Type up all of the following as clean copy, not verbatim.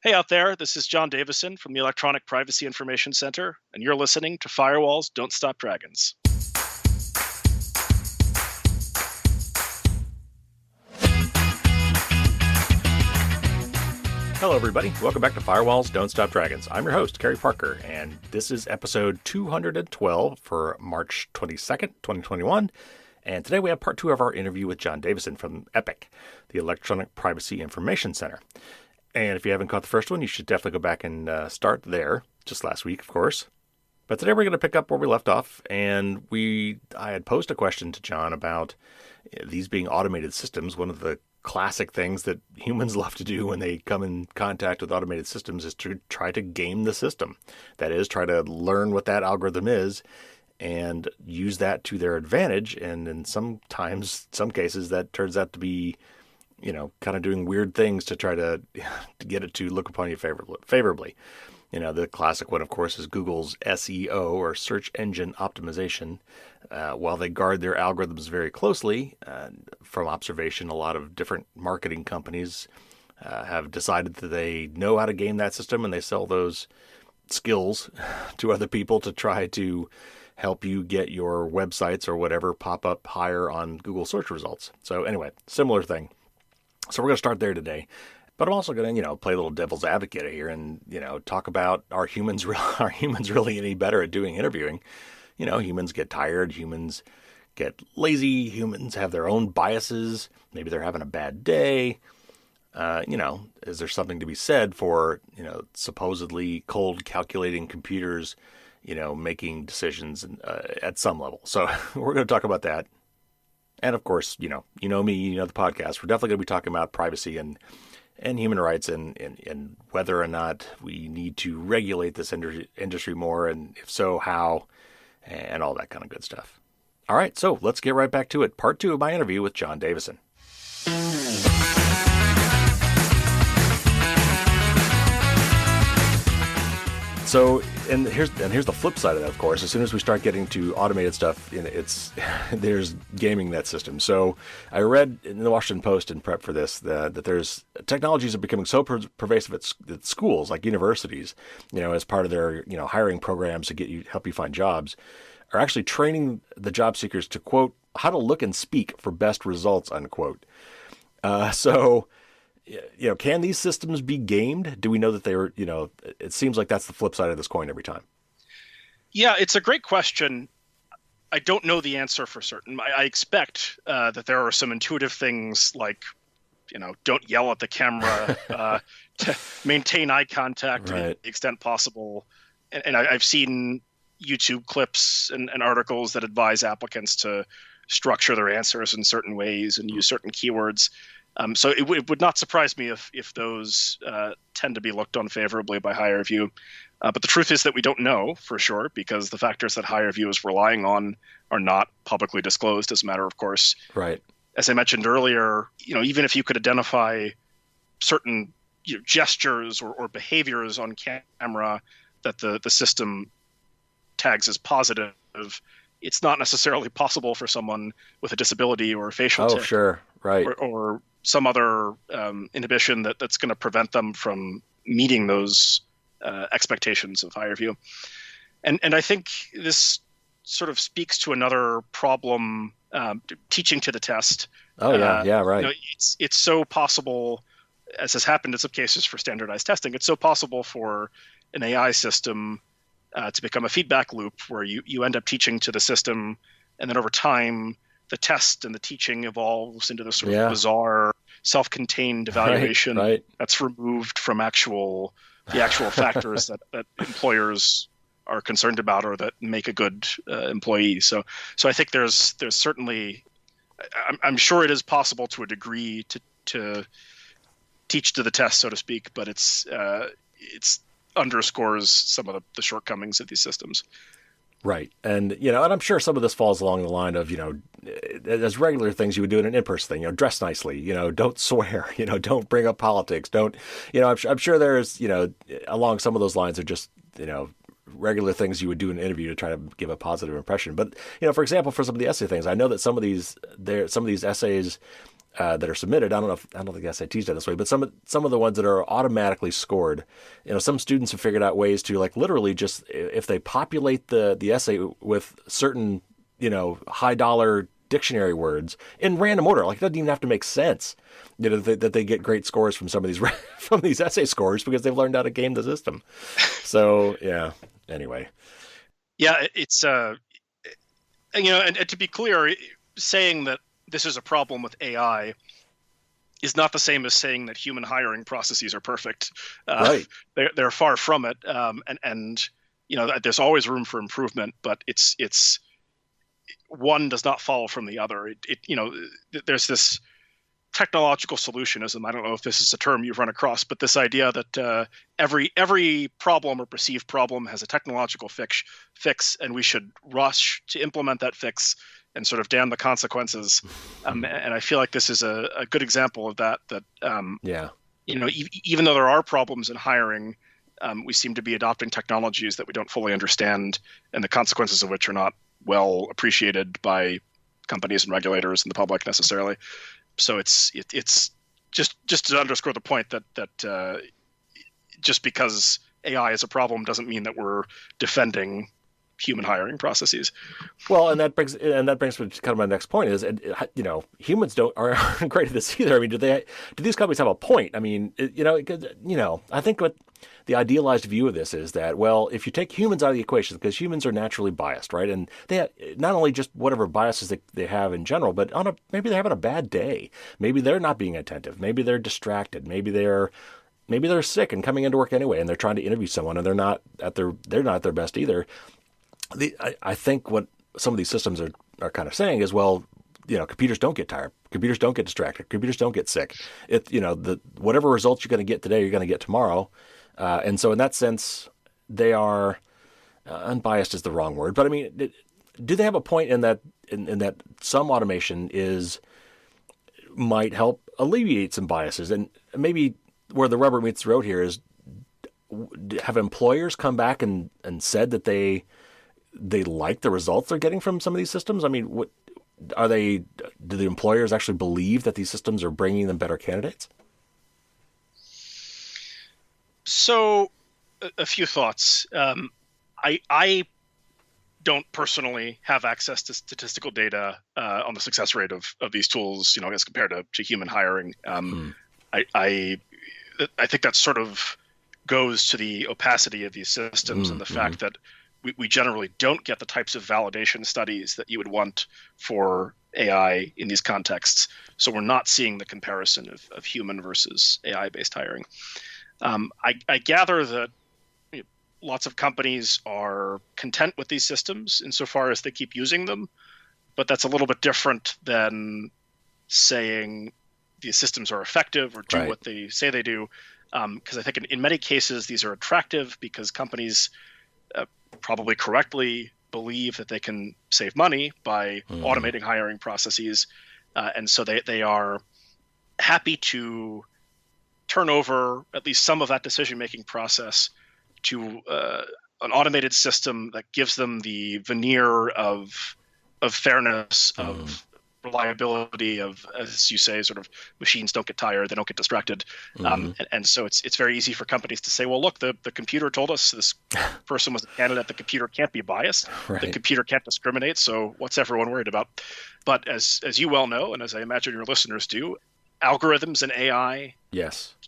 Hey out there, this is John Davisson from the Electronic Privacy Information Center, and you're listening to Firewalls Don't Stop Dragons. Hello, everybody. Welcome back to Firewalls Don't Stop Dragons. I'm your host, Kerry Parker, and this is episode 212 for March 22nd, 2021. And today we have part two of our interview with John Davisson from EPIC, the Electronic Privacy Information Center. And if you haven't caught the first one, you should definitely go back and start there, just last week, of course. But today we're going to pick up where we left off, and I had posed a question to John about these being automated systems. One of the classic things that humans love to do when they come in contact with automated systems is to try to game the system. That is, try to learn what that algorithm is and use that to their advantage. And in some cases, that turns out to be, kind of doing weird things to try to get it to look upon you favorably. The classic one, of course, is Google's SEO, or search engine optimization. While they guard their algorithms very closely, from observation, a lot of different marketing companies have decided that they know how to game that system, and they sell those skills to other people to try to help you get your websites or whatever pop up higher on Google search results. So anyway, similar thing. So we're going to start there today. But I'm also going to, play a little devil's advocate here and, talk about are humans really any better at doing interviewing? Humans get tired, humans get lazy, humans have their own biases. Maybe they're having a bad day. Is there something to be said for, supposedly cold calculating computers, making decisions at some level? So we're going to talk about that. And of course, me, the podcast, we're definitely going to be talking about privacy and human rights and whether or not we need to regulate this industry more, and if so, how, and all that kind of good stuff. All right, so let's get right back to it. Part two of my interview with John Davisson. So, and here's the flip side of that, of course. As soon as we start getting to automated stuff, there's gaming that system. So I read in the Washington Post in prep for this that there's technologies are becoming so pervasive at schools, like universities, as part of their, hiring programs to help you find jobs, are actually training the job seekers to, quote, how to look and speak for best results, unquote. Can these systems be gamed? Do we know that they were, it seems like that's the flip side of this coin every time. Yeah, it's a great question. I don't know the answer for certain. I expect that there are some intuitive things like, don't yell at the camera, to maintain eye contact right, to the extent possible. And I've seen YouTube clips and articles that advise applicants to structure their answers in certain ways and use certain keywords. So it would not surprise me if those tend to be looked on favorably by higher review. But the truth is that we don't know for sure, because the factors that higher review is relying on are not publicly disclosed as a matter of course. Right. As I mentioned earlier, even if you could identify certain gestures or behaviors on camera that the system tags as positive, it's not necessarily possible for someone with a disability or a facial tic. Oh, sure. Right. Or some other inhibition that's going to prevent them from meeting those expectations of higher review. And I think this sort of speaks to another problem, teaching to the test. Oh, yeah, right. It's so possible, as has happened in some cases for standardized testing, it's so possible for an AI system to become a feedback loop where you end up teaching to the system, and then over time, the test and the teaching evolves into this sort of bizarre, self-contained evaluation right. that's removed from the actual factors that employers are concerned about or that make a good employee. So I think there's certainly, I'm sure it is possible to a degree to teach to the test, so to speak, but it's underscores some of the shortcomings of these systems. Right. And, and I'm sure some of this falls along the line of, as regular things you would do in an in-person thing, dress nicely, don't swear, don't bring up politics, don't, I'm sure there's, along some of those lines are just, regular things you would do in an interview to try to give a positive impression. But, for example, for some of the essay things, I know that some of these essays that are submitted. I don't think SAT's done this way, but some of the ones that are automatically scored, some students have figured out ways to like literally just if they populate the essay with certain high dollar dictionary words in random order, like it doesn't even have to make sense, that they get great scores from some of these from these essay scores because they've learned how to game the system. So yeah. Anyway. Yeah, it's and to be clear, saying that this is a problem with AI is not the same as saying that human hiring processes are perfect. Right. They're far from it, and there's always room for improvement, but it's one does not follow from the other. There's this technological solutionism. I don't know if this is a term you've run across, but this idea that every problem or perceived problem has a technological fix, and we should rush to implement that fix and sort of damn the consequences. And I feel like this is a good example of that. Even though there are problems in hiring, we seem to be adopting technologies that we don't fully understand, and the consequences of which are not well appreciated by companies and regulators and the public necessarily. So it's just to underscore the point that just because AI is a problem doesn't mean that we're defending human hiring processes. Well, and that brings me to kind of my next point is, humans aren't great at this either. I mean, do these companies have a point? I mean, I think what the idealized view of this is that, well, if you take humans out of the equation, because humans are naturally biased, right? And they have, not only just whatever biases they have in general, but maybe they're having a bad day. Maybe they're not being attentive. Maybe they're distracted. Maybe they're sick and coming into work anyway, and they're trying to interview someone, and they're not at their best either. I think what some of these systems are kind of saying is, well, computers don't get tired. Computers don't get distracted. Computers don't get sick. Whatever results you're going to get today, you're going to get tomorrow. And so in that sense, they are unbiased is the wrong word, but I mean, do they have a point in that some automation might help alleviate some biases? And maybe where the rubber meets the road here is, have employers come back and said that they like the results they're getting from some of these systems? I mean, do the employers actually believe that these systems are bringing them better candidates? So, a few thoughts. I don't personally have access to statistical data on the success rate of these tools, as compared to human hiring. I think that sort of goes to the opacity of these systems and the fact that we generally don't get the types of validation studies that you would want for AI in these contexts. So we're not seeing the comparison of human versus AI-based hiring. I gather that lots of companies are content with these systems insofar as they keep using them, but that's a little bit different than saying these systems are effective or do what they say they do. Because I think in many cases these are attractive because companies probably correctly believe that they can save money by automating hiring processes, and so they are happy to turn over at least some of that decision-making process to an automated system that gives them the veneer of fairness, of reliability, of, as you say, sort of machines don't get tired, they don't get distracted. And so it's very easy for companies to say, well, look, the computer told us this person was a candidate. The computer can't be biased. Right. The computer can't discriminate. So what's everyone worried about? But as you well know, and as I imagine your listeners do, algorithms and AI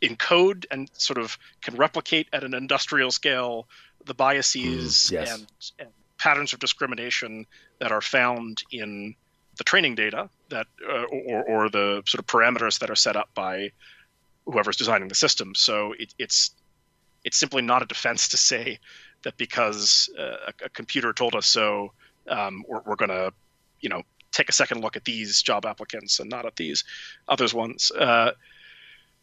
encode and sort of can replicate at an industrial scale the biases and patterns of discrimination that are found in the training data that or the sort of parameters that are set up by whoever's designing the system. So it's simply not a defense to say that because a computer told us so, we're going to, take a second look at these job applicants and not at these others ones.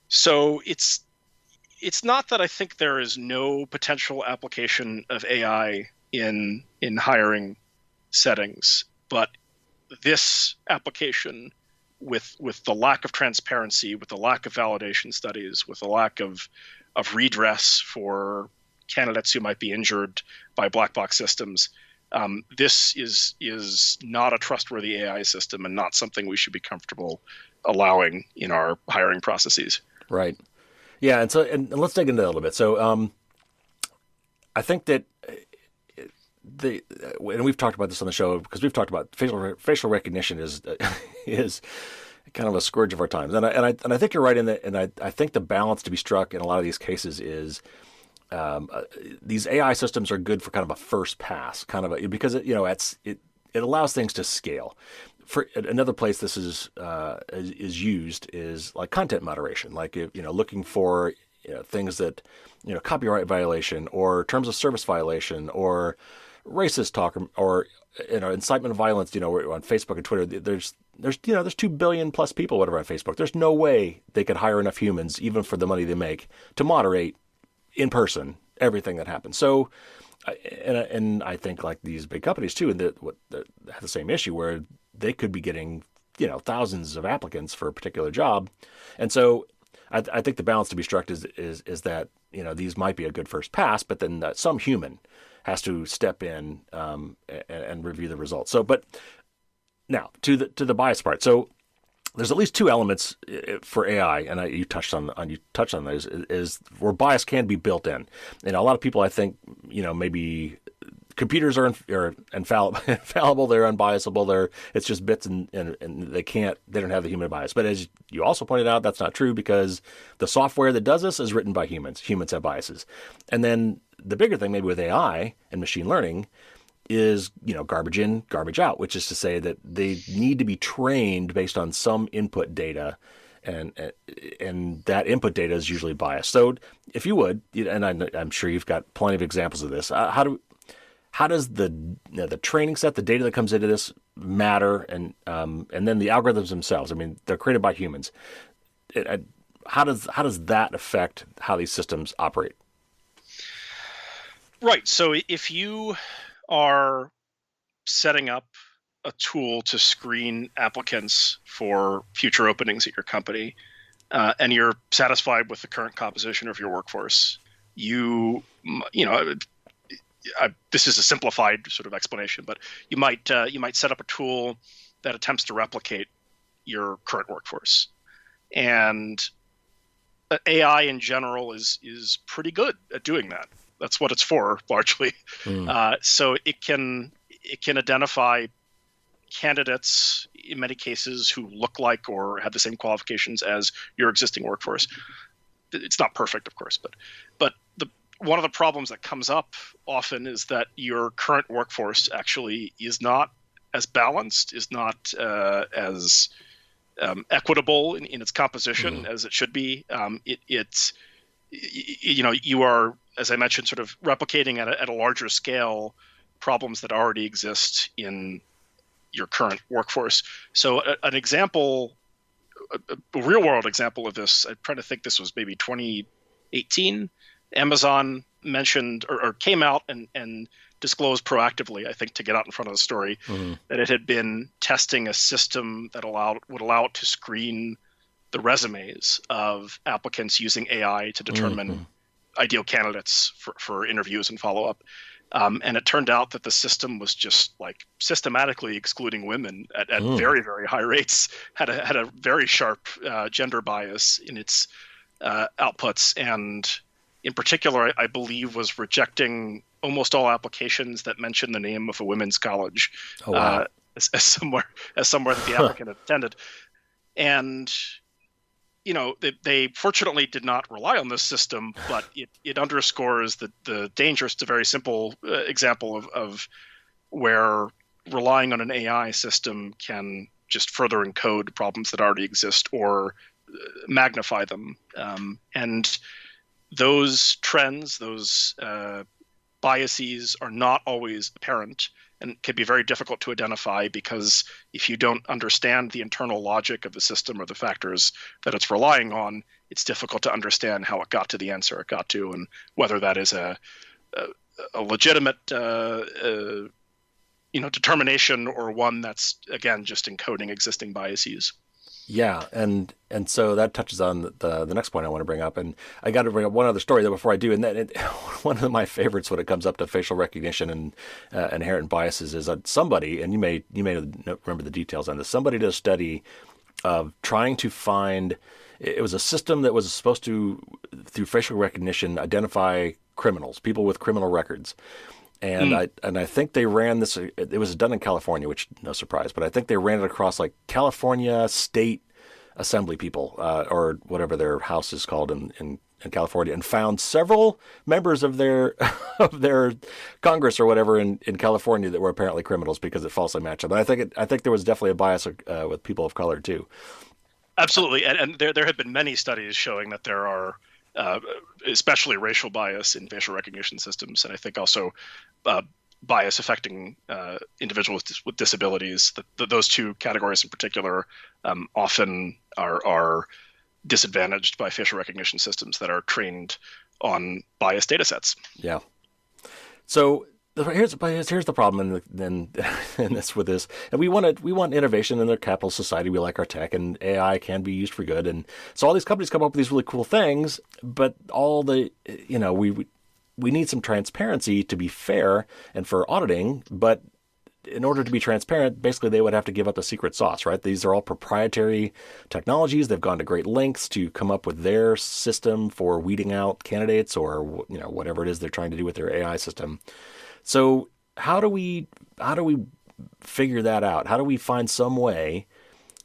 So it's not that I think there is no potential application of AI in hiring settings, but this application with the lack of transparency, with the lack of validation studies, with the lack of redress for candidates who might be injured by black box systems, This is not a trustworthy AI system and not something we should be comfortable allowing in our hiring processes. Right. Yeah, and let's dig into that a little bit. So I think that and we've talked about this on the show because we've talked about facial recognition is kind of a scourge of our times, and I think you're right in that, and I think the balance to be struck in a lot of these cases is these AI systems are good for kind of a first pass, because it allows things to scale. For another place this is used is like content moderation, like looking for things that copyright violation or terms of service violation or racist talk or incitement of violence. On Facebook and Twitter, there's 2 billion plus people whatever on Facebook. There's no way they could hire enough humans, even for the money they make, to moderate in person everything that happens. So. And I think like these big companies too, and that have the same issue where they could be getting thousands of applicants for a particular job, and so I think the balance to be struck is that these might be a good first pass, but then some human has to step in and review the results. So, but now to the bias part. So there's at least two elements for AI, and you touched on those, is where bias can be built in. And a lot of people, I think, maybe computers are infallible, they're unbiasable, it's just bits, and they don't have the human bias. But as you also pointed out, that's not true because the software that does this is written by humans. Humans have biases. And then the bigger thing maybe with AI and machine learning is garbage in, garbage out, which is to say that they need to be trained based on some input data, and that input data is usually biased. So if you would, and I'm sure you've got plenty of examples of this, how does the training set, the data that comes into this matter, and then the algorithms themselves? I mean, they're created by humans. How does that affect how these systems operate? Right. So if you are setting up a tool to screen applicants for future openings at your company, and you're satisfied with the current composition of your workforce, this is a simplified sort of explanation, but you might set up a tool that attempts to replicate your current workforce, and AI in general is pretty good at doing that. That's what it's for, largely. So it can identify candidates in many cases who look like or have the same qualifications as your existing workforce. It's not perfect, of course, but one of the problems that comes up often is that your current workforce actually is not as balanced, is not as equitable in its composition as it should be. You are, as I mentioned, sort of replicating at a larger scale problems that already exist in your current workforce. So an example, a real-world example of this, I'm trying to think, this was maybe 2018, Amazon mentioned or came out and disclosed proactively, I think, to get out in front of the story, that it had been testing a system that would allow it to screen the resumes of applicants using AI to determine ideal candidates for interviews and follow-up. And it turned out that the system was just like systematically excluding women at very, very high rates, had a very sharp gender bias in its outputs, and in particular, I believe was rejecting almost all applications that mentioned the name of a women's college as somewhere that the applicant had attended. And they fortunately did not rely on this system, but it underscores the danger. It's a very simple example of where relying on an AI system can just further encode problems that already exist or magnify them. And those trends, those biases are not always apparent and can be very difficult to identify, because if you don't understand the internal logic of the system or the factors that it's relying on, it's difficult to understand how it got to the answer it got to, and whether that is a legitimate determination or one that's, again, just encoding existing biases. Yeah, and so that touches on the next point I want to bring up, and I got to bring up one other story though before I do, and one of my favorites when it comes up to facial recognition and inherent biases is that somebody, and you may remember the details on this, somebody did a study of trying to find, it was a system that was supposed to, through facial recognition, identify criminals, people with criminal records. And I think they ran this. It was done in California, which no surprise. But I think they ran it across like California State Assembly people, or whatever their house is called in California, and found several members of their of their Congress or whatever in California that were apparently criminals because it falsely matched them. And I think there was definitely a bias with people of color too. Absolutely, and there have been many studies showing that there are, especially racial bias in facial recognition systems, and I think also bias affecting individuals with disabilities. Those two categories in particular often are disadvantaged by facial recognition systems that are trained on biased data sets. Yeah. So here's the problem in this with this. And we want innovation in the capitalist society. We like our tech, and AI can be used for good. And so all these companies come up with these really cool things, but we need some transparency to be fair and for auditing. But in order to be transparent, basically they would have to give up the secret sauce, right? These are all proprietary technologies. They've gone to great lengths to come up with their system for weeding out candidates or whatever it is they're trying to do with their AI system. So how do we figure that out? How do we find some way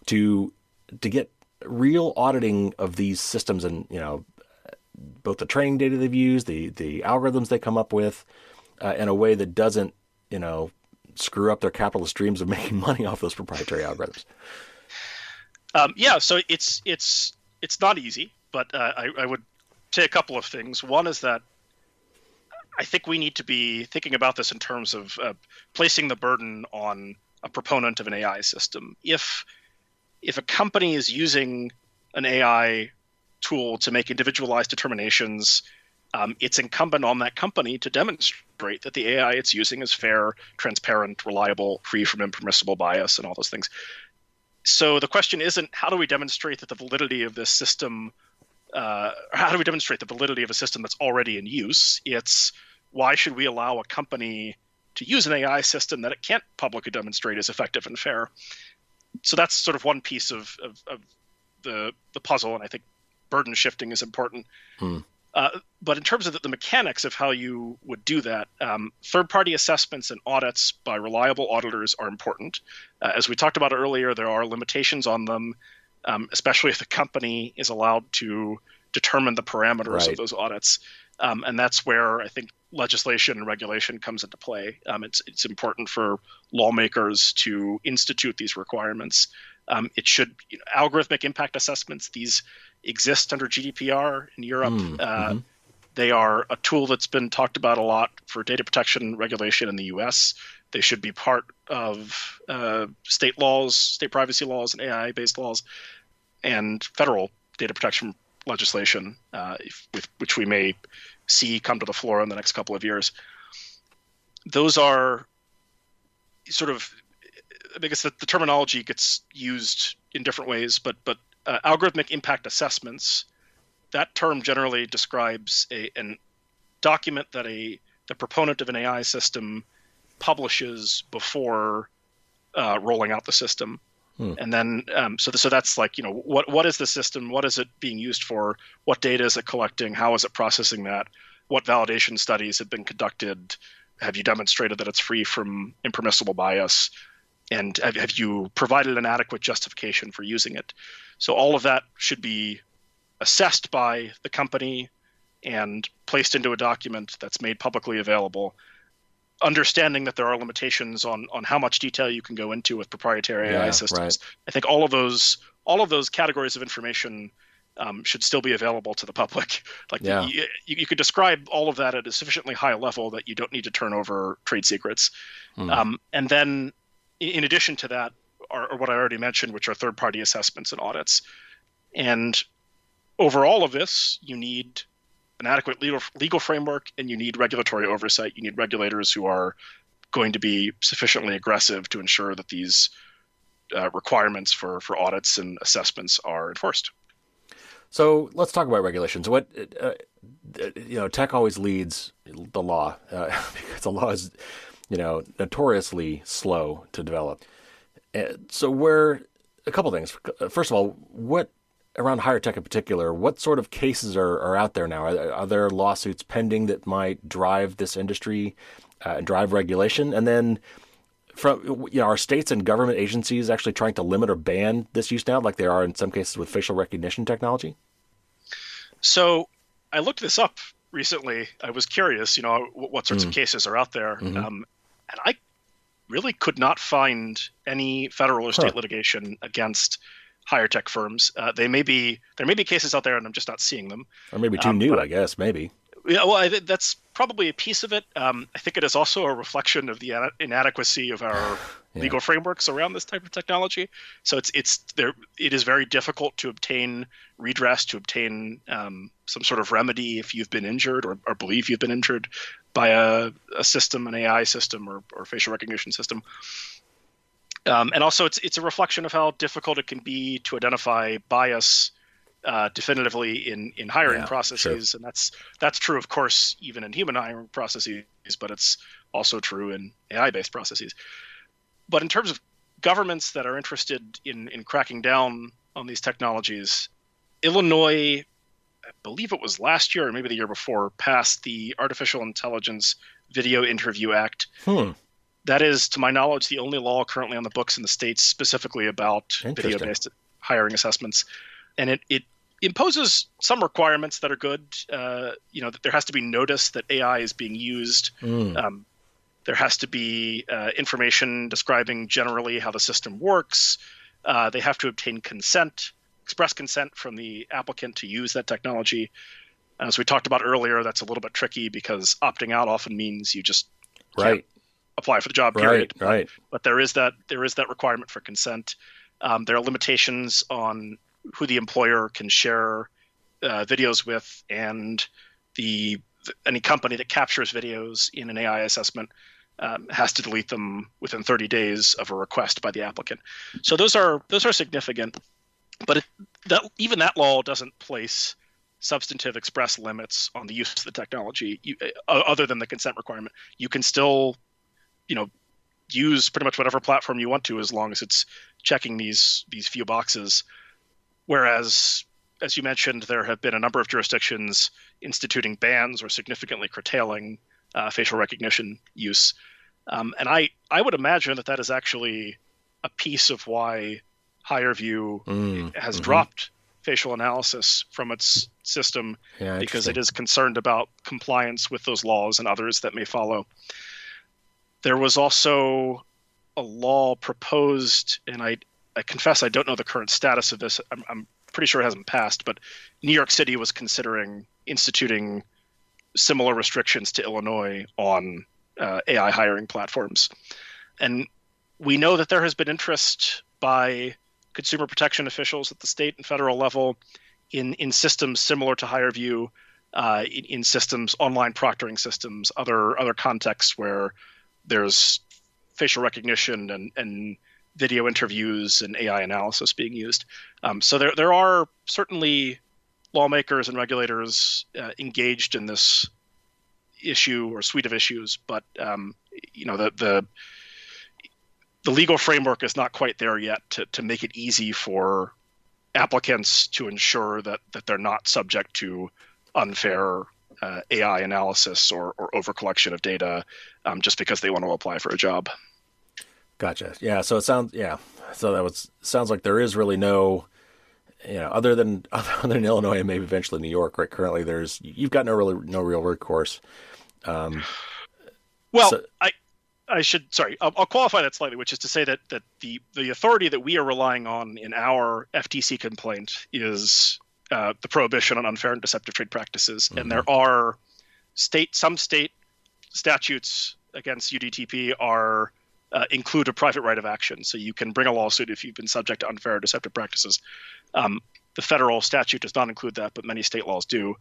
to get real auditing of these systems and both the training data they've used, the algorithms they come up with, in a way that doesn't screw up their capitalist dreams of making money off those proprietary algorithms? So it's not easy, but I would say a couple of things. One is that I think we need to be thinking about this in terms of placing the burden on a proponent of an AI system. If a company is using an AI tool to make individualized determinations, it's incumbent on that company to demonstrate that the AI it's using is fair, transparent, reliable, free from impermissible bias, and all those things. So the question isn't how do we demonstrate that the validity of this system, how do we demonstrate the validity of a system that's already in use? It's why should we allow a company to use an AI system that it can't publicly demonstrate is effective and fair? So that's sort of one piece of the puzzle, and I think burden shifting is important. But in terms of the mechanics of how you would do that, third-party assessments and audits by reliable auditors are important. As we talked about earlier, there are limitations on them, especially if the company is allowed to determine the parameters of those audits. And that's where I think legislation and regulation comes into play. It's important for lawmakers to institute these requirements. Algorithmic impact assessments, these exist under GDPR in Europe. They are a tool that's been talked about a lot for data protection regulation in the US. They should be part of state laws, state privacy laws, and AI-based laws, and federal data protection legislation, which we may see come to the floor in the next couple of years. Those are sort of, I guess the terminology gets used in different ways, but algorithmic impact assessments, that term generally describes an document that the proponent of an AI system publishes before rolling out the system. And then, so that's like, what is the system? What is it being used for? What data is it collecting? How is it processing that? What validation studies have been conducted? Have you demonstrated that it's free from impermissible bias? And have you provided an adequate justification for using it? So all of that should be assessed by the company and placed into a document that's made publicly available, understanding that there are limitations on how much detail you can go into with proprietary AI systems. Right. I think all of those categories of information should still be available to the public. You could describe all of that at a sufficiently high level that you don't need to turn over trade secrets. And then in addition to that are what I already mentioned, which are third-party assessments and audits. And over all of this, you need an adequate legal framework, and you need regulatory oversight. You need regulators who are going to be sufficiently aggressive to ensure that these requirements for audits and assessments are enforced. So let's talk about regulations. What tech always leads the law because the law is, notoriously slow to develop. So a couple things. First of all, what around higher tech in particular, what sort of cases are out there now? Are there lawsuits pending that might drive this industry and drive regulation? And then are states and government agencies actually trying to limit or ban this use now, like they are in some cases with facial recognition technology? So I looked this up recently. I was curious, what sorts of cases are out there. Mm-hmm. And I really could not find any federal or state litigation against higher tech firms. There may be cases out there and I'm just not seeing them. Or maybe too new, I guess, maybe. Yeah, well, that's probably a piece of it. I think it is also a reflection of the inadequacy of our legal frameworks around this type of technology. So it is very difficult to obtain redress, to obtain some sort of remedy if you've been injured or believe you've been injured by a system, an AI system or facial recognition system. And also, it's a reflection of how difficult it can be to identify bias definitively in hiring processes. Sure. And that's true, of course, even in human hiring processes, but it's also true in AI-based processes. But in terms of governments that are interested in cracking down on these technologies, Illinois, I believe it was last year or maybe the year before, passed the Artificial Intelligence Video Interview Act. That is, to my knowledge, the only law currently on the books in the states specifically about video-based hiring assessments. And it imposes some requirements that are good. That there has to be notice that AI is being used. There has to be information describing generally how the system works. They have to obtain express consent from the applicant to use that technology. As we talked about earlier, that's a little bit tricky because opting out often means you just can't apply for the job, period. Right. But there is that requirement for consent. There are limitations on who the employer can share videos with, and any company that captures videos in an AI assessment has to delete them within 30 days of a request by the applicant. So those are significant, but even that law doesn't place substantive express limits on the use of the technology other than the consent requirement. You can still, use pretty much whatever platform you want to as long as it's checking these few boxes. Whereas, as you mentioned, there have been a number of jurisdictions instituting bans or significantly curtailing facial recognition use. And I would imagine that is actually a piece of why HireVue has dropped facial analysis from its system, because it is concerned about compliance with those laws and others that may follow. There was also a law proposed, and I confess I don't know the current status of this. I'm pretty sure it hasn't passed, but New York City was considering instituting similar restrictions to Illinois on AI hiring platforms. And we know that there has been interest by consumer protection officials at the state and federal level in systems similar to HireVue, in systems, online proctoring systems, other contexts where there's facial recognition and video interviews and AI analysis being used. So there are certainly lawmakers and regulators engaged in this issue or suite of issues, but the legal framework is not quite there yet to make it easy for applicants to ensure that they're not subject to unfair AI analysis or overcollection of data just because they want to apply for a job. Gotcha. Yeah. So sounds like there is really no, other than Illinois and maybe eventually New York, right? Currently, you've got no real recourse. I'll qualify that slightly, which is to say that the authority that we are relying on in our FTC complaint is the prohibition on unfair and deceptive trade practices. Mm-hmm. And there are some state statutes against UDTP include a private right of action. So you can bring a lawsuit if you've been subject to unfair or deceptive practices. The federal statute does not include that, but many state laws do.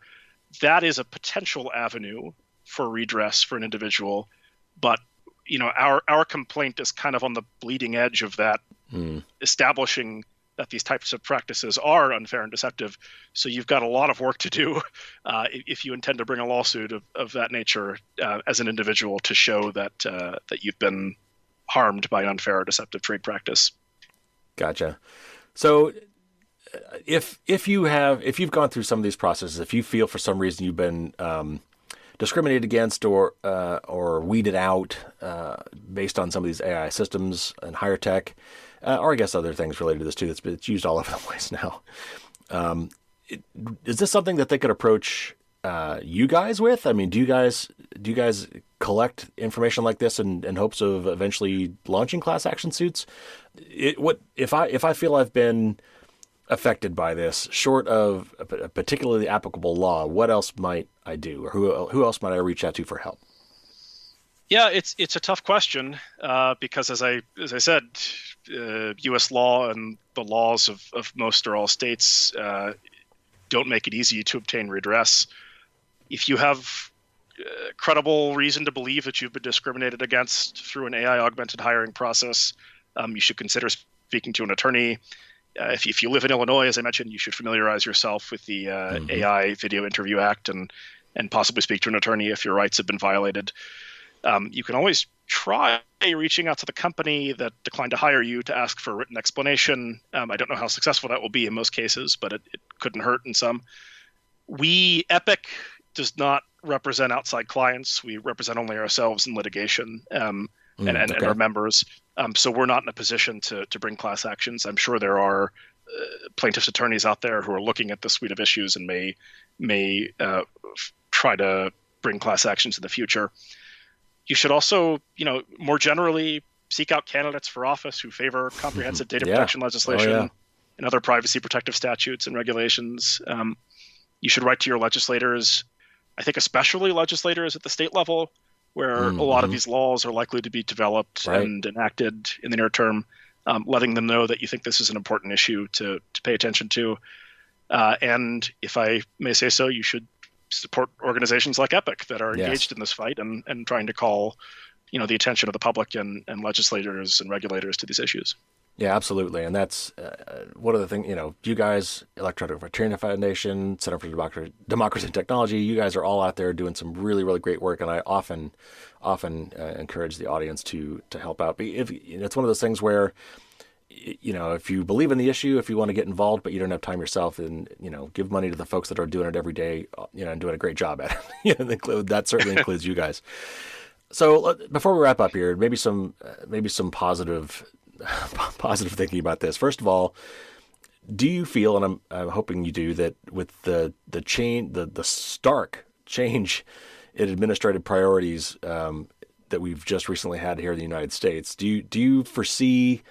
That is a potential avenue for redress for an individual. But, our complaint is kind of on the bleeding edge of that establishing that these types of practices are unfair and deceptive. So you've got a lot of work to do if you intend to bring a lawsuit of that nature as an individual to show that that you've been harmed by unfair or deceptive trade practice. Gotcha. So if you've gone through some of these processes, if you feel for some reason you've been discriminated against or weeded out based on some of these AI systems and higher tech, or I guess other things related to this too. It's used all over the place now. Is this something that they could approach you guys with? I mean, do you guys collect information like this in hopes of eventually launching class action suits? If I feel I've been affected by this, short of a particularly applicable law, what else might I do, or who else might I reach out to for help? Yeah, it's a tough question because as I said, U.S. law and the laws of most or all states don't make it easy to obtain redress. If you have credible reason to believe that you've been discriminated against through an AI-augmented hiring process, you should consider speaking to an attorney. If you live in Illinois, as I mentioned, you should familiarize yourself with the AI Video Interview Act and possibly speak to an attorney if your rights have been violated. You can always try reaching out to the company that declined to hire you to ask for a written explanation. I don't know how successful that will be in most cases, but it couldn't hurt in some. Epic does not represent outside clients. We represent only ourselves in litigation and our members. So we're not in a position to bring class actions. I'm sure there are plaintiffs' attorneys out there who are looking at this suite of issues and may try to bring class actions in the future. You should also, more generally, seek out candidates for office who favor comprehensive data protection legislation and other privacy protective statutes and regulations. You should write to your legislators, I think especially legislators at the state level, where a lot of these laws are likely to be developed and enacted in the near term, letting them know that you think this is an important issue to pay attention to. And if I may say so, you should support organizations like Epic that are engaged in this fight and trying to call, the attention of the public and legislators and regulators to these issues. Yeah, absolutely. And that's one of the things, you guys, Electronic Fraternity Foundation, Center for Democracy and Technology, you guys are all out there doing some really, really great work. And I often encourage the audience to help out. It's one of those things where, if you believe in the issue, if you want to get involved, but you don't have time yourself, then, give money to the folks that are doing it every day, and doing a great job at it. That certainly includes you guys. So before we wrap up here, maybe some positive thinking about this. First of all, do you feel, and I'm hoping you do, that with the stark change in administrative priorities that we've just recently had here in the United States, do you foresee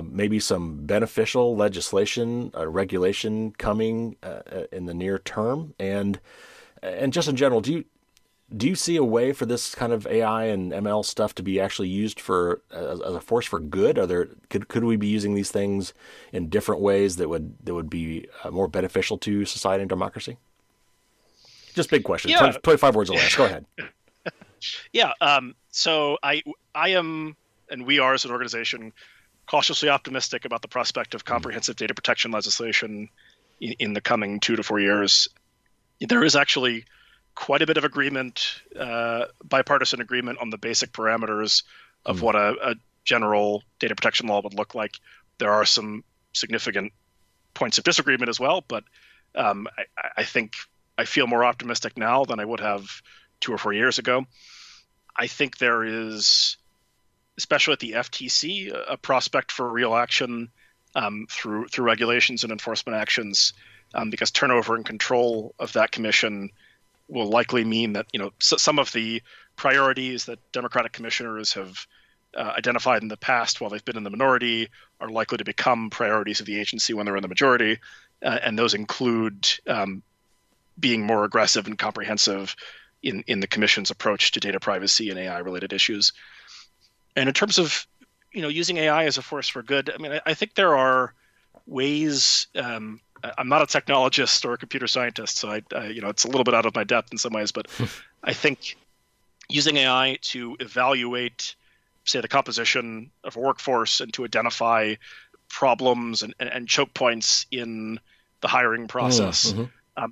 maybe some beneficial legislation, regulation coming in the near term, and just in general, do you see a way for this kind of AI and ML stuff to be actually used for as a force for good? Could we be using these things in different ways that would be more beneficial to society and democracy? Just big question. 25 words or less. Go ahead. Yeah. So I am, and we are as an organization, cautiously optimistic about the prospect of comprehensive data protection legislation in the coming 2 to 4 years. There is actually quite a bit of agreement, bipartisan agreement on the basic parameters of what a general data protection law would look like. There are some significant points of disagreement as well, but I think I feel more optimistic now than I would have 2 or 4 years ago. I think there is, especially at the FTC, a prospect for real action through regulations and enforcement actions, because turnover and control of that commission will likely mean that some of the priorities that Democratic commissioners have identified in the past while they've been in the minority are likely to become priorities of the agency when they're in the majority, and those include being more aggressive and comprehensive in the commission's approach to data privacy and AI-related issues. And in terms of using AI as a force for good, I mean, I think there are ways. I'm not a technologist or a computer scientist, so it's a little bit out of my depth in some ways. But I think using AI to evaluate say, the composition of a workforce and to identify problems and choke points in the hiring process.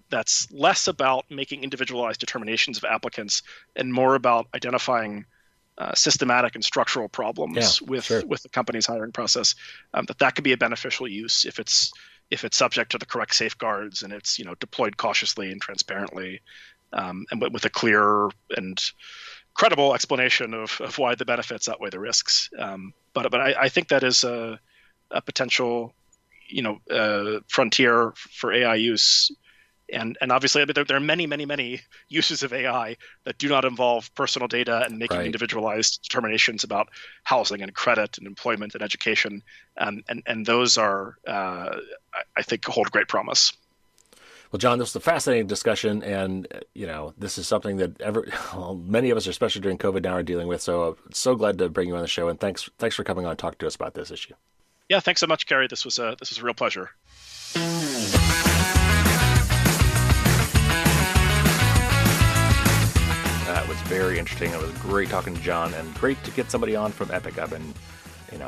That's less about making individualized determinations of applicants and more about identifying systematic and structural problems with the company's hiring process. That could be a beneficial use if it's subject to the correct safeguards and it's deployed cautiously and transparently, and with a clear and credible explanation of why the benefits outweigh the risks. But I think that is a potential frontier for AI use. And obviously, there are many uses of AI that do not involve personal data and making individualized determinations about housing and credit and employment and education. And those are, I think, hold great promise. Well, John, this was a fascinating discussion, and this is something that many of us, especially during COVID now, are dealing with. So glad to bring you on the show, and thanks for coming on and talk to us about this issue. Yeah, thanks so much, Kerry. This was a real pleasure. That was very interesting. It was great talking to John, and great to get somebody on from Epic. I've been,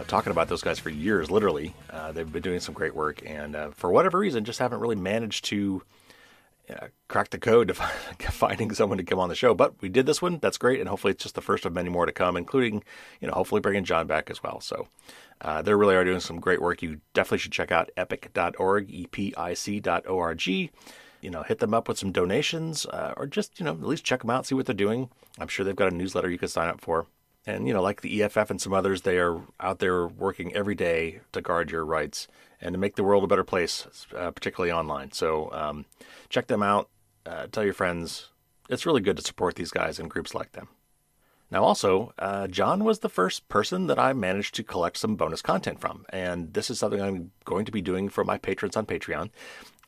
talking about those guys for years, literally. They've been doing some great work, and for whatever reason, just haven't really managed to crack the code to finding someone to come on the show. But we did this one. That's great, and hopefully it's just the first of many more to come, including, hopefully bringing John back as well. So they really are doing some great work. You definitely should check out epic.org, epic.org. Hit them up with some donations, or just, at least check them out, see what they're doing. I'm sure they've got a newsletter you can sign up for. And, like the EFF and some others, they are out there working every day to guard your rights and to make the world a better place, particularly online. So check them out. Tell your friends. It's really good to support these guys and groups like them. Now, also, John was the first person that I managed to collect some bonus content from. And this is something I'm going to be doing for my patrons on Patreon.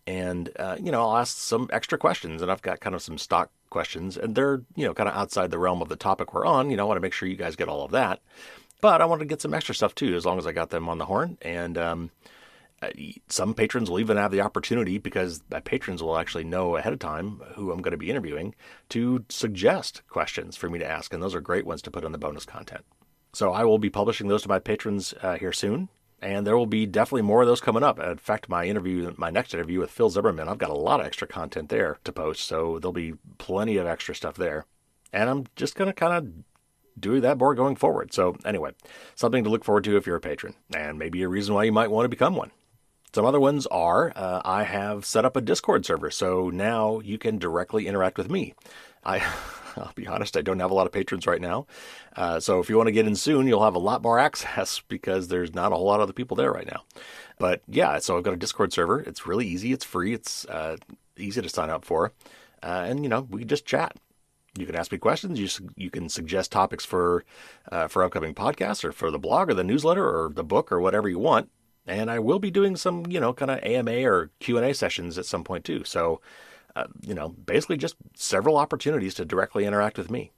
And, I'll ask some extra questions, and I've got kind of some stock questions, and they're, kind of outside the realm of the topic we're on. I want to make sure you guys get all of that. But I want to get some extra stuff, too, as long as I got them on the horn. And some patrons will even have the opportunity, because my patrons will actually know ahead of time who I'm going to be interviewing, to suggest questions for me to ask. And those are great ones to put in the bonus content. So I will be publishing those to my patrons here soon. And there will be definitely more of those coming up. In fact, my next interview with Phil Zimmerman, I've got a lot of extra content there to post. So there'll be plenty of extra stuff there. And I'm just going to kind of do that more going forward. So anyway, something to look forward to if you're a patron, and maybe a reason why you might want to become one. Some other ones are, I have set up a Discord server. So now you can directly interact with me. I'll be honest, I don't have a lot of patrons right now. So if you want to get in soon, you'll have a lot more access, because there's not a whole lot of other people there right now. But yeah, so I've got a Discord server. It's really easy. It's free. It's easy to sign up for. And, we can just chat. You can ask me questions. You can suggest topics for upcoming podcasts, or for the blog or the newsletter or the book or whatever you want. And I will be doing some, kind of AMA or Q&A sessions at some point too. So, basically just several opportunities to directly interact with me.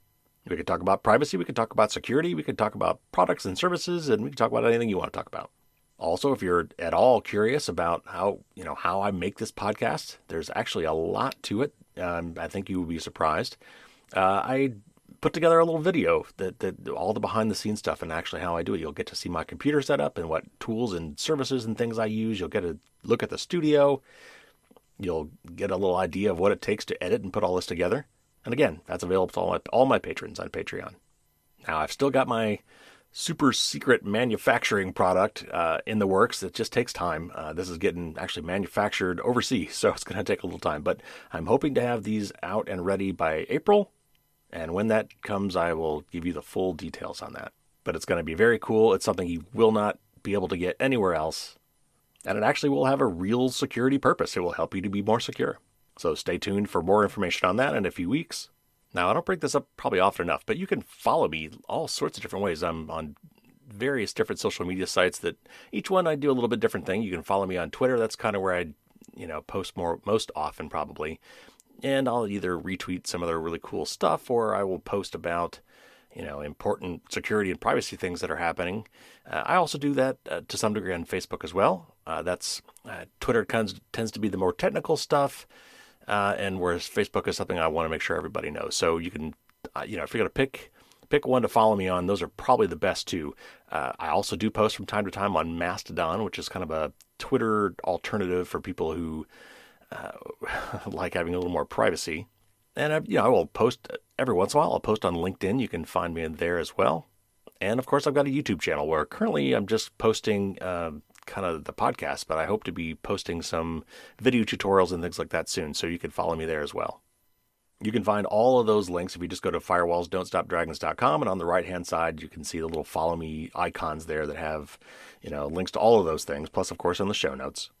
We could talk about privacy. We could talk about security. We could talk about products and services, and we can talk about anything you want to talk about. Also, if you're at all curious about how I make this podcast, there's actually a lot to it. I think you will be surprised. I put together a little video that all the behind the scenes stuff and actually how I do it. You'll get to see my computer setup and what tools and services and things I use. You'll get a look at the studio. You'll get a little idea of what it takes to edit and put all this together. And again, that's available to all my patrons on Patreon. Now, I've still got my super secret manufacturing product in the works. It just takes time. This is getting actually manufactured overseas, so it's going to take a little time. But I'm hoping to have these out and ready by April. And when that comes, I will give you the full details on that. But it's going to be very cool. It's something you will not be able to get anywhere else. And it actually will have a real security purpose. It will help you to be more secure. So stay tuned for more information on that in a few weeks. Now, I don't bring this up probably often enough, but you can follow me all sorts of different ways. I'm on various different social media sites that each one I do a little bit different thing. You can follow me on Twitter. That's kind of where I, post most often probably. And I'll either retweet some other really cool stuff, or I will post about, important security and privacy things that are happening. I also do that to some degree on Facebook as well. Twitter tends to be the more technical stuff, and whereas Facebook is something I want to make sure everybody knows. So you can, if you're going to pick one to follow me on. Those are probably the best two. I also do post from time to time on Mastodon, which is kind of a Twitter alternative for people who like having a little more privacy. And I will post every once in a while. I'll post on LinkedIn. You can find me in there as well. And of course, I've got a YouTube channel where currently I'm just posting kind of the podcast, but I hope to be posting some video tutorials and things like that soon. So you can follow me there as well. You can find all of those links if you just go to firewallsdon'tstopdragons.com, and on the right-hand side, you can see the little follow me icons there that have, links to all of those things, plus, of course, in the show notes.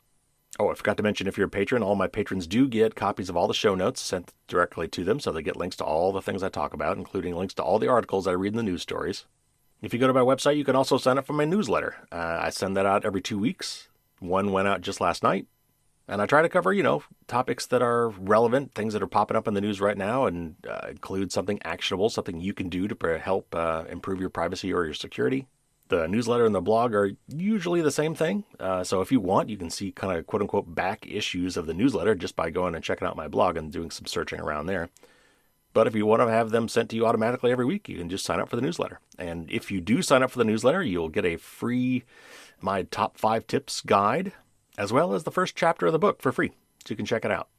Oh, I forgot to mention, if you're a patron, all my patrons do get copies of all the show notes sent directly to them, so they get links to all the things I talk about, including links to all the articles I read in the news stories. If you go to my website, you can also sign up for my newsletter. I send that out every 2 weeks. One went out just last night. And I try to cover, topics that are relevant, things that are popping up in the news right now, and include something actionable, something you can do to help improve your privacy or your security. The newsletter and the blog are usually the same thing. So if you want, you can see kind of quote-unquote back issues of the newsletter just by going and checking out my blog and doing some searching around there. But if you want to have them sent to you automatically every week, you can just sign up for the newsletter. And if you do sign up for the newsletter, you'll get a free My Top 5 Tips guide, as well as the first chapter of the book for free, so you can check it out.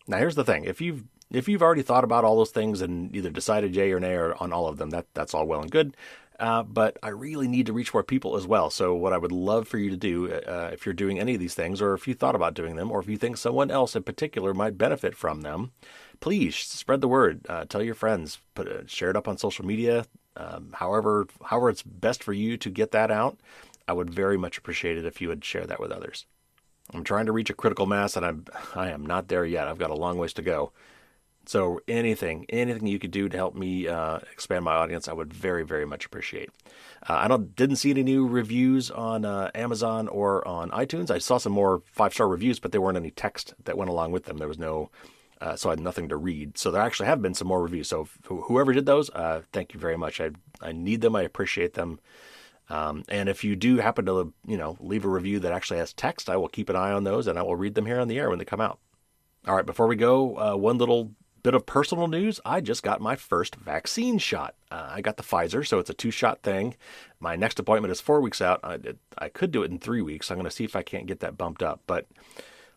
Now, here's the thing. If you've already thought about all those things and either decided yay or nay or on all of them, that's all well and good. But I really need to reach more people as well. So what I would love for you to do, if you're doing any of these things, or if you thought about doing them, or if you think someone else in particular might benefit from them, please spread the word. Tell your friends. Share it up on social media. However it's best for you to get that out. I would very much appreciate it if you would share that with others. I'm trying to reach a critical mass, and I am not there yet. I've got a long ways to go. So anything you could do to help me expand my audience, I would very, very much appreciate. I didn't see any new reviews on Amazon or on iTunes. I saw some more 5-star reviews, but there weren't any text that went along with them. There was no, so I had nothing to read. So there actually have been some more reviews. So whoever did those, thank you very much. I need them. I appreciate them. And if you do happen to, leave a review that actually has text, I will keep an eye on those and I will read them here on the air when they come out. All right, before we go, one little bit of personal news. I just got my first vaccine shot. I got the Pfizer, so it's a 2-shot thing. My next appointment is 4 weeks out. I could do it in 3 weeks. I'm going to see if I can't get that bumped up, but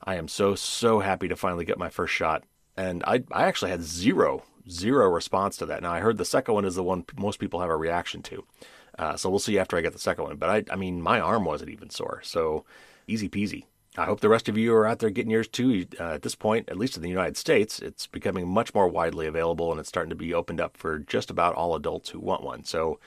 I am so happy to finally get my first shot. And I actually had zero response to that. Now, I heard the second one is the one most people have a reaction to. So we'll see after I get the second one. But I mean, my arm wasn't even sore. So easy peasy. I hope the rest of you are out there getting yours too. At this point, at least in the United States, it's becoming much more widely available, and it's starting to be opened up for just about all adults who want one. So,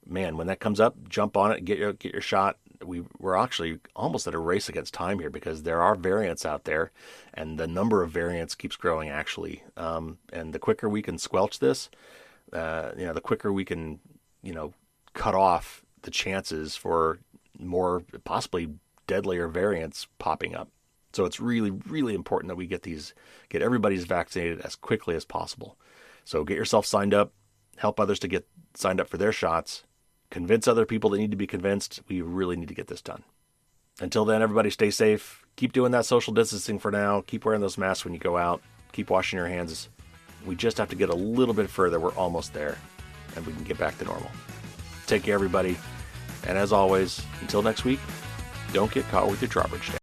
man, when that comes up, jump on it, get your shot. We're actually almost at a race against time here because there are variants out there, and the number of variants keeps growing actually. And the quicker we can squelch this, the quicker we can, cut off the chances for more possibly deadlier variants popping up. So it's really, really important that we get everybody's vaccinated as quickly as possible. So get yourself signed up, help others to get signed up for their shots, convince other people that need to be convinced. We really need to get this done. Until then, everybody stay safe. Keep doing that social distancing for now. Keep wearing those masks when you go out. Keep washing your hands. We just have to get a little bit further. We're almost there, and we can get back to normal. Take care, everybody. And as always, until next week, don't get caught with your drawbridge down.